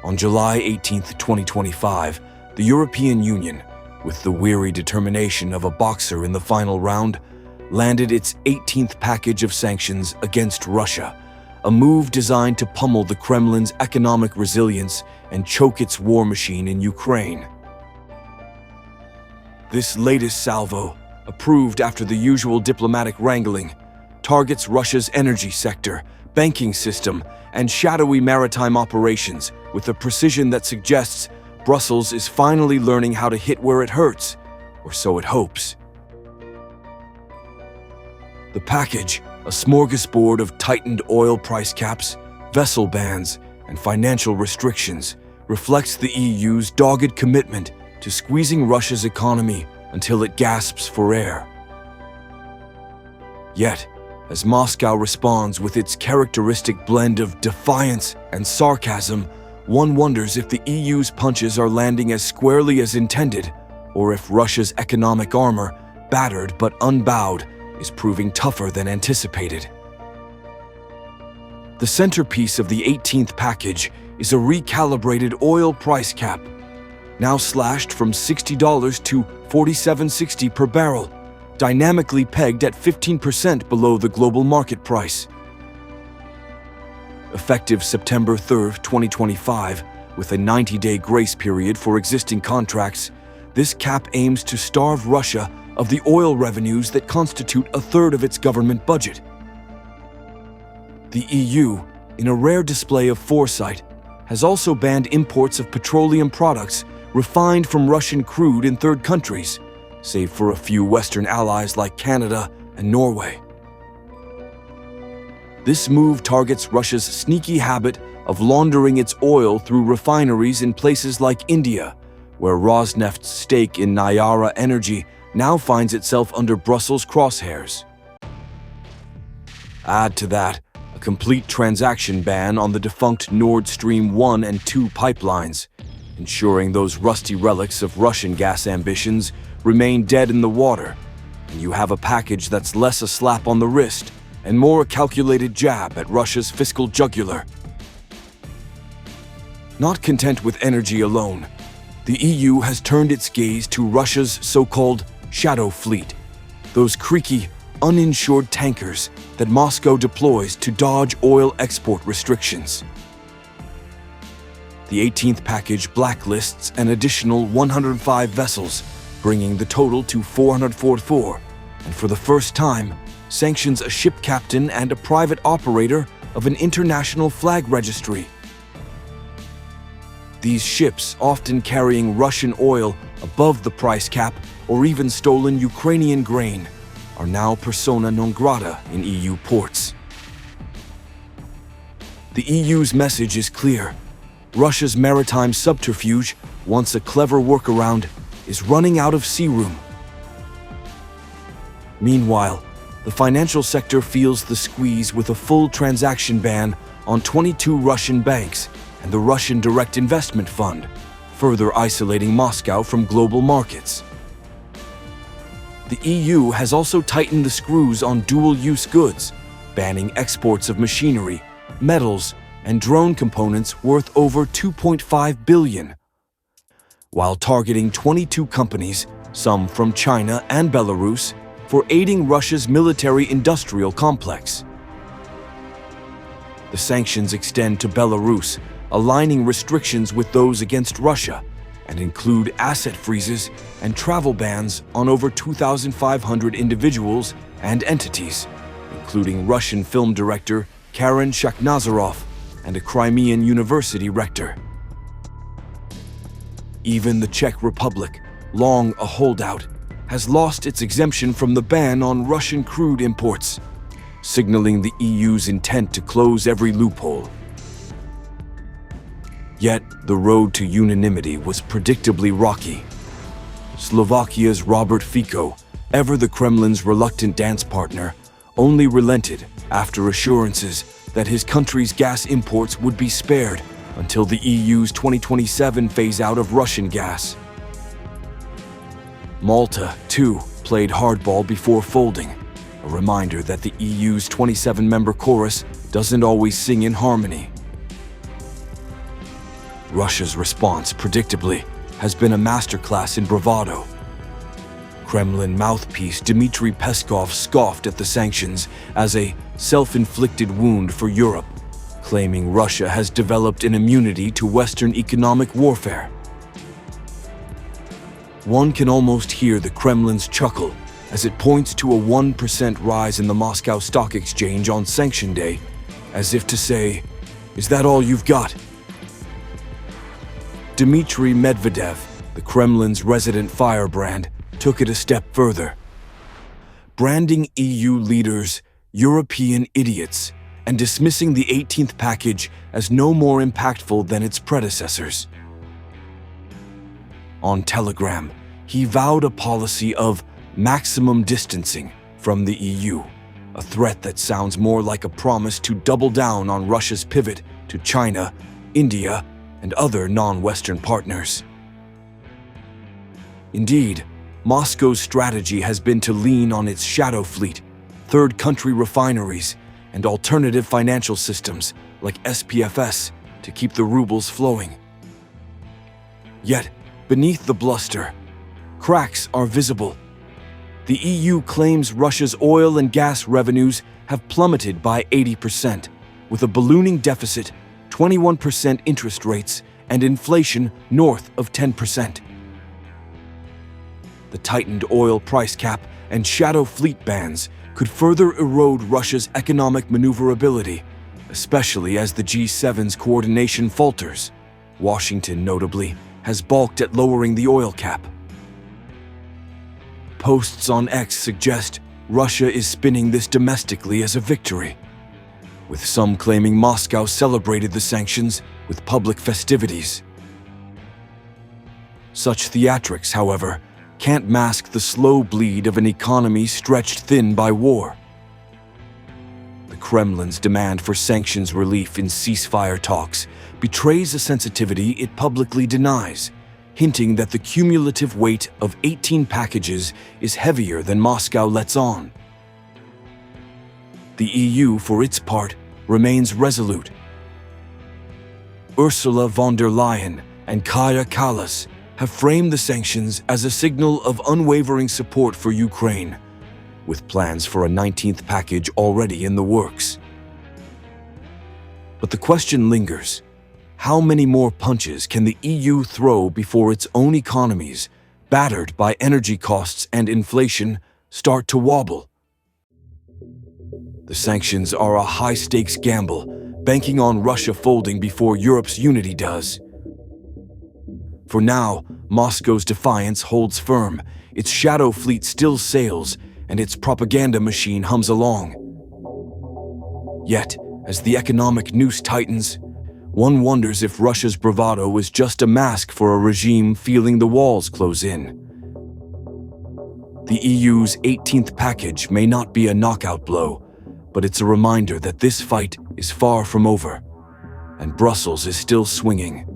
On July 18, 2025, the European Union, with the weary determination of a boxer in the final round, landed its 18th package of sanctions against Russia, a move designed to pummel the Kremlin's economic resilience and choke its war machine in Ukraine. This latest salvo, approved after the usual diplomatic wrangling, targets Russia's energy sector, banking system, and shadowy maritime operations with a precision that suggests Brussels is finally learning how to hit where it hurts, or so it hopes. The package, a smorgasbord of tightened oil price caps, vessel bans, and financial restrictions, reflects the EU's dogged commitment to squeezing Russia's economy until it gasps for air. Yet, as Moscow responds with its characteristic blend of defiance and sarcasm, one wonders if the EU's punches are landing as squarely as intended, or if Russia's economic armor, battered but unbowed, is proving tougher than anticipated. The centerpiece of the 18th package is a recalibrated oil price cap, now slashed from $60 to $47.60 per barrel, dynamically pegged at 15% below the global market price. Effective September 3, 2025, with a 90-day grace period for existing contracts, this cap aims to starve Russia of the oil revenues that constitute a third of its government budget. The EU, in a rare display of foresight, has also banned imports of petroleum products refined from Russian crude in third countries, save for a few Western allies like Canada and Norway. This move targets Russia's sneaky habit of laundering its oil through refineries in places like India, where Rosneft's stake in Nayara Energy now finds itself under Brussels' crosshairs. Add to that a complete transaction ban on the defunct Nord Stream 1 and 2 pipelines, ensuring those rusty relics of Russian gas ambitions remain dead in the water, and you have a package that's less a slap on the wrist and more a calculated jab at Russia's fiscal jugular. Not content with energy alone, the EU has turned its gaze to Russia's so-called shadow fleet, those creaky, uninsured tankers that Moscow deploys to dodge oil export restrictions. The 18th package blacklists an additional 105 vessels, bringing the total to 444, and for the first time, sanctions a ship captain and a private operator of an international flag registry. These ships, often carrying Russian oil above the price cap or even stolen Ukrainian grain, are now persona non grata in EU ports. The EU's message is clear. Russia's maritime subterfuge, once a clever workaround, is running out of sea room. Meanwhile, the financial sector feels the squeeze with a full transaction ban on 22 Russian banks and the Russian Direct Investment Fund, further isolating Moscow from global markets. The EU has also tightened the screws on dual-use goods, banning exports of machinery, metals, and drone components worth over $2.5 billion, while targeting 22 companies, some from China and Belarus, for aiding Russia's military-industrial complex. The sanctions extend to Belarus, aligning restrictions with those against Russia, and include asset freezes and travel bans on over 2,500 individuals and entities, including Russian film director Karen Shakhnazarov and a Crimean university rector. Even the Czech Republic, long a holdout, has lost its exemption from the ban on Russian crude imports, signaling the EU's intent to close every loophole. Yet, the road to unanimity was predictably rocky. Slovakia's Robert Fico, ever the Kremlin's reluctant dance partner, only relented after assurances that his country's gas imports would be spared until the EU's 2027 phase-out of Russian gas. Malta, too, played hardball before folding, a reminder that the EU's 27-member chorus doesn't always sing in harmony. Russia's response, predictably, has been a masterclass in bravado. Kremlin mouthpiece Dmitry Peskov scoffed at the sanctions as a self-inflicted wound for Europe, claiming Russia has developed an immunity to Western economic warfare. One can almost hear the Kremlin's chuckle as it points to a 1% rise in the Moscow Stock Exchange on Sanction Day, as if to say, "Is that all you've got?" Dmitry Medvedev, the Kremlin's resident firebrand, took it a step further, branding EU leaders European idiots and dismissing the 18th package as no more impactful than its predecessors. On Telegram, he vowed a policy of maximum distancing from the EU, a threat that sounds more like a promise to double down on Russia's pivot to China, India, and other non-Western partners. Indeed, Moscow's strategy has been to lean on its shadow fleet, third country refineries, and alternative financial systems like SPFS to keep the rubles flowing. Yet, beneath the bluster, cracks are visible. The EU claims Russia's oil and gas revenues have plummeted by 80%, with a ballooning deficit, 21% interest rates, and inflation north of 10%. The tightened oil price cap and shadow fleet bans could further erode Russia's economic maneuverability, especially as the G7's coordination falters. Washington, notably, has balked at lowering the oil cap. Posts on X suggest Russia is spinning this domestically as a victory, with some claiming Moscow celebrated the sanctions with public festivities. Such theatrics, however, can't mask the slow bleed of an economy stretched thin by war. The Kremlin's demand for sanctions relief in ceasefire talks betrays a sensitivity it publicly denies, hinting that the cumulative weight of 18 packages is heavier than Moscow lets on. The EU, for its part, remains resolute. Ursula von der Leyen and Kaja Kallas have framed the sanctions as a signal of unwavering support for Ukraine, with plans for a 19th package already in the works. But the question lingers: how many more punches can the EU throw before its own economies, battered by energy costs and inflation, start to wobble? The sanctions are a high-stakes gamble, banking on Russia folding before Europe's unity does. For now, Moscow's defiance holds firm, its shadow fleet still sails, and its propaganda machine hums along. Yet, as the economic noose tightens, one wonders if Russia's bravado is just a mask for a regime feeling the walls close in. The EU's 18th package may not be a knockout blow, but it's a reminder that this fight is far from over, and Brussels is still swinging.